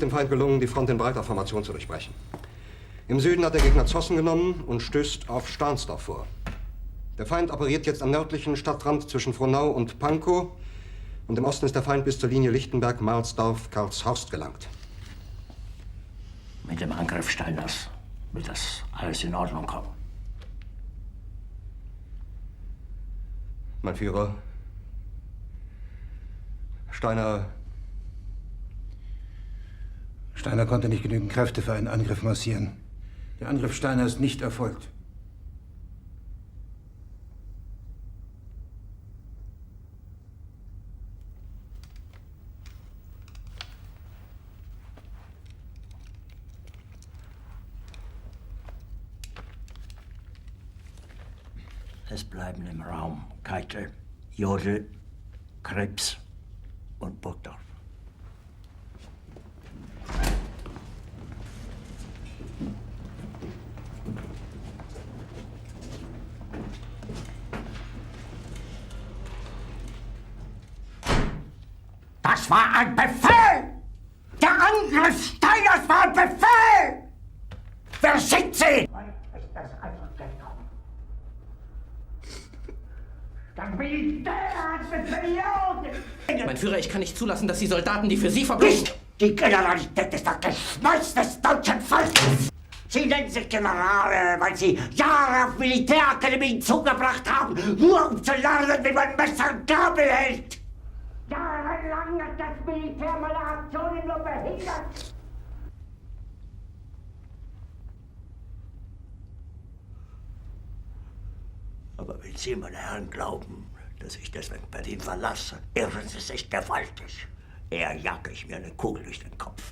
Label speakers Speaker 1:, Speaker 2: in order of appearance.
Speaker 1: dem Feind gelungen, die Front in breiter Formation zu durchbrechen. Im Süden hat der Gegner Zossen genommen und stößt auf Stahnsdorf vor. Der Feind operiert jetzt am nördlichen Stadtrand zwischen Frohnau und Pankow. Und im Osten ist der Feind bis zur Linie Lichtenberg-Marsdorf-Karlshorst gelangt.
Speaker 2: Mit dem Angriff Steiners wird das alles in Ordnung kommen.
Speaker 1: Mein Führer, Steiner
Speaker 3: konnte nicht genügend Kräfte für einen Angriff massieren. Der Angriff Steiner ist nicht erfolgt.
Speaker 2: Es bleiben im Raum Keitel, Jodl, Krebs und Burgdorf.
Speaker 4: Das war ein Befehl! Der Angriff Steiners war ein Befehl! Wer schickt Sie? Das Militär hat Befehle!
Speaker 5: Mein Führer, ich kann nicht zulassen, dass die Soldaten, die für Sie verbringen...
Speaker 4: Nicht! Die Generalität ist das Geschmeiß des deutschen Volkes! Sie nennen sich Generale, weil Sie Jahre auf Militärakademien zugebracht haben, nur um zu lernen, wie man Messer und Gabel hält! Jahrelang hat das Militär meine Aktionen nur behindert!
Speaker 2: Aber wenn Sie, meine Herren, glauben, dass ich deswegen Berlin verlasse, irren Sie sich gewaltig. Eher jage ich mir eine Kugel durch den Kopf.